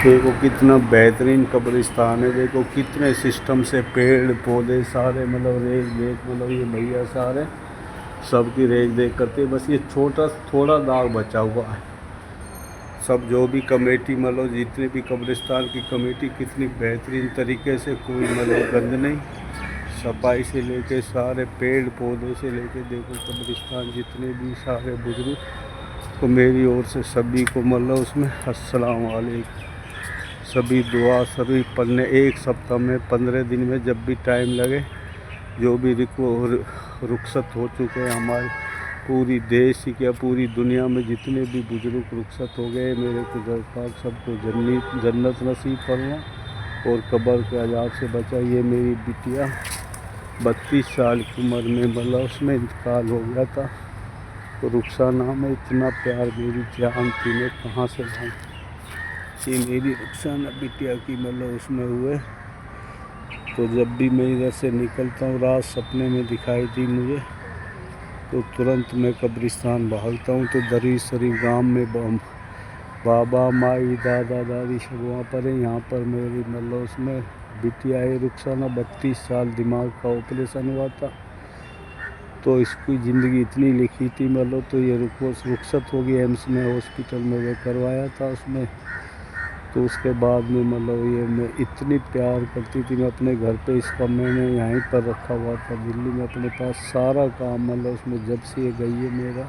देखो कितना बेहतरीन कब्रिस्तान है। देखो कितने सिस्टम से पेड़ पौधे सारे मतलब रेख देख मतलब ये भैया सारे सबकी रेख देख करते। बस ये छोटा थोड़ा दाग बचा हुआ है। सब जो भी कमेटी मतलब जितने भी कब्रिस्तान की कमेटी कितनी बेहतरीन तरीके से, कोई मतलब गंद नहीं, सफाई से लेके सारे पेड़ पौधे से लेके देखो कब्रिस्तान जितने भी सारे बुजुर्ग को मेरी ओर से सभी को मतलब उसमें अस्सलाम वालेकुम। सभी दुआ सभी पढ़ने एक सप्ताह में 15 दिन में जब भी टाइम लगे, जो भी रुखसत हो चुके हैं हमारे पूरी देश ही क्या पूरी दुनिया में जितने भी बुजुर्ग रुखसत हो गए, मेरे कुदरत पाक सबको जन्नत नसीब फरमा और कब्र के अजाब से बचा। ये मेरी बिटिया 32 साल की उम्र में मतलब उसमें इंतकाल हो गया था। तो रुखसाना में इतना प्यार मेरी जान थी, मैं कहाँ से लाऊं। ये मेरी रुखसाना बिटिया की मतलब उसमें हुए। तो जब भी मैं इधर से निकलता हूँ, रात सपने में दिखाई दी मुझे, तो तुरंत मैं कब्रिस्तान भागता हूँ। तो दरी शरीफ गांव में बाबा माई दादा दादी सब वहाँ पर है। यहाँ पर मेरी मतलब उसमें बिटिया है रुखसाना, 32 साल दिमाग का ऑपरेशन हुआ था। तो इसकी ज़िंदगी इतनी लिखी थी मतलब, तो ये रुखसत हो गई एम्स में हॉस्पिटल में वो करवाया था उसमें। तो उसके बाद में मतलब ये मैं इतनी प्यार करती थी, मैं अपने घर पे इसका मैंने यहीं पर रखा हुआ था दिल्ली में अपने पास सारा काम मतलब उसमें। जब से ये गई है मेरा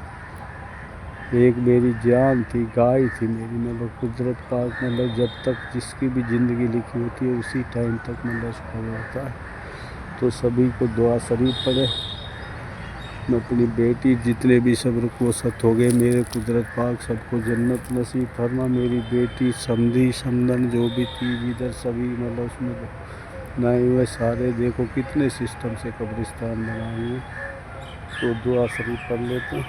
एक मेरी जान थी, गाय थी मेरी मतलब कुदरत पाक मतलब जब तक जिसकी भी ज़िंदगी लिखी होती है उसी टाइम तक मतलब उसका वो होता है। तो सभी को दुआ शरीफ पड़े। मैं अपनी बेटी जितने भी सब रुखसत हो गए, मेरे कुदरत पाक सबको जन्नत नसीब फरमा। मेरी बेटी समधी समदन जो भी थी इधर सभी मतलब उसमें नए हुए सारे देखो कितने सिस्टम से कब्रिस्तान बनाए हुए। तो दुआ शरीफ पढ़ लेते हैं।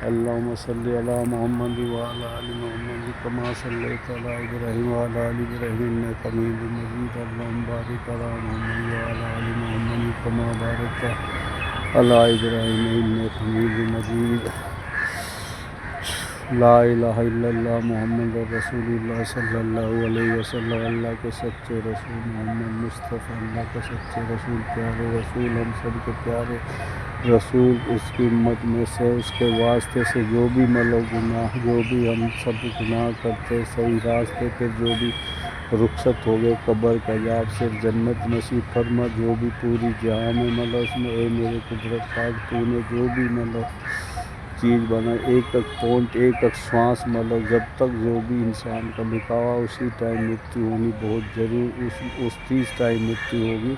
अल्लाहुम्मा सल्ली अला मुहम्मद व अला आलि मुहम्मद कमा सल्लैता अला इब्राहीम व अला आलि इब्राहीम इन्नका हमीदुम मजीद। अल्लाहुम्मा बारिक अला मुहम्मद व अला आलि मुहम्मद कमा बारकता अला इब्राहीम इन्नका हमीदुम मजीद। ला इलाहा इल्लल्लाह मुहम्मद रसूलुल्लाह सल्लल्लाहु अलैहि वसल्लम। अल्लाह के सच्चे रसूल मोहम्मद मुस्तफ़ा, अल्लाह के सच्चे रसूल, प्यारे रसूल, हम सब के प्यारे रसूल, उसकी उम्मत में से उसके वास्ते से जो भी मतलब गुनाह, जो भी हम सब गुनाह करते सही रास्ते पे जो भी रुखसत हो गए कब्र के अजाब से जन्नत नसीब फरमा। जो भी पूरी जहाँ में मतलब उसमें ए मेरे कुदरत पाक तूने जो भी मतलब चीज़ बना, एक एक पॉइंट एक एक श्वास मतलब जब तक जो भी इंसान का लिखा हुआ उसी टाइम मृत्यु होनी बहुत ज़रूर, उस 30 टाइम मृत्यु होगी।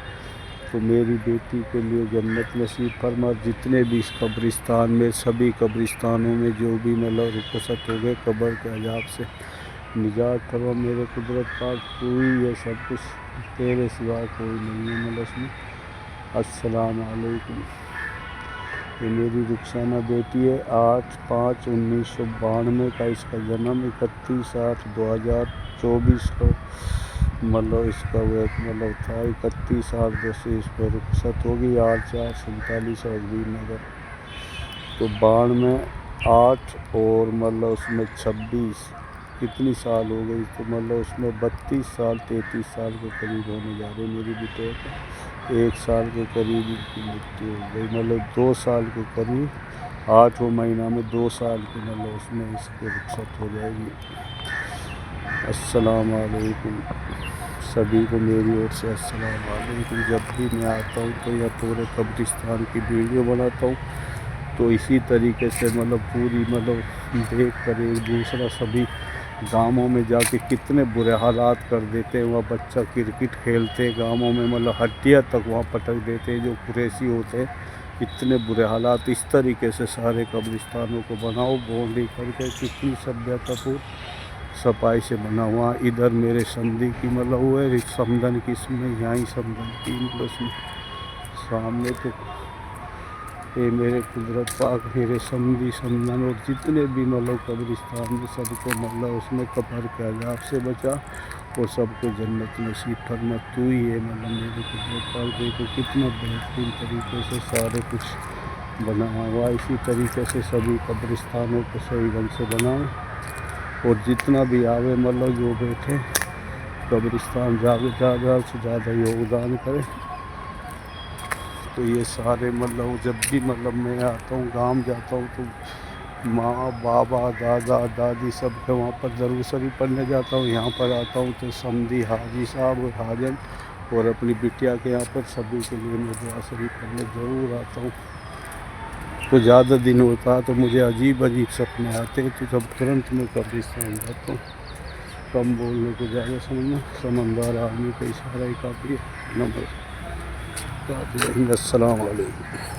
तो मेरी बेटी के लिए जन्नत नसीब फरमा। जितने भी इस कब्रिस्तान में सभी कब्रिस्तानों में जो भी मतलब रुखसत हो गए कब्र के अजाब से निजात फरमा। मेरे कुदरत पाक कोई ये सब कुछ तेरे सिवा कोई नहीं है मतलब उसमें। अस्सलाम वालेकुम। ये मेरी रुखसाना बेटी है। 8/5/1992 का इसका जन्म, 31/8/2024 को मतलब इसका वो मतलब था। 31/8 से इस पर रुखसत होगी। 8/4/47 अरबी नगर। तो 92 और मतलब उसमें 26 कितनी साल हो गई। तो मतलब उसमें 32 साल 33 साल के करीब होने जा रहे मेरी बेटे को। 1 साल के करीब की मृत्यु हो गई मतलब 2 साल के करीब 8वें महीना में 2 साल की मतलब उसमें इसकी रुखसत हो जाएगी। अस्सलाम वालेकुम सभी को मेरी ओर से अस्सलाम वालेकुम। जब भी मैं आता हूँ तो यह पूरे कब्रिस्तान की वीडियो बनाता हूँ। तो इसी तरीके से मतलब पूरी मतलब देख कर एक दूसरा सभी गाँवों में जाके कितने बुरे हालात कर देते हैं। वहाँ बच्चा क्रिकेट खेलते गाँवों में मतलब हड्डियाँ तक वहाँ पटक देते हैं जो कुरैशी होते हैं। इतने बुरे हालात। इस तरीके से सारे कब्रिस्तानों को बनाओ बाउंड्री करके, कितनी सभ्यतापूर्ण सफाई से बना हुआ। इधर मेरे समधी की मतलब हुए समदन की इसमें यहाँ समदन की मतलब उसमें सामने। तो ये मेरे कुदरत पाक मेरे समधी समदन और जितने भी मतलब कब्रिस्तान में सबको मतलब उसमें कब्र के अजाब से बचा और सबको जन्नत नसीब फरमा। तू ही है मतलब मेरे कुदरत पाक। देखो कितना बेहतरीन तरीके से सारे कुछ बना हुआ। इसी तरीके से सभी कब्रिस्तानों को सही ढंग से बनाएं اور جتنا بھی آوے مطلب جو بیٹھے قبرستان زیادہ سے زیادہ یوگدان کرے. تو یہ سارے مطلب جب بھی مطلب میں آتا ہوں گاؤں جاتا ہوں تو ماں بابا دادا دادی سب کے وہاں پر ضرور شریف پڑھنے جاتا ہوں. یہاں پر آتا ہوں تو سمدھی حاجی صاحب اور حاجن اور اپنی بٹیا کے یہاں پر سبھی کے لیے میں دعا شریف پڑھنے ضرور آتا ہوں. تو زیادہ دن ہوتا ہے تو مجھے عجیب سپنے آتے ہیں تو جب ترنت میں قبرستان جاتا ہوں. کم بولنے کو زیادہ سمجھنا، سمجھدار آدمی کا اشارہ ہی کافی ہے. نمبر السلام علیکم.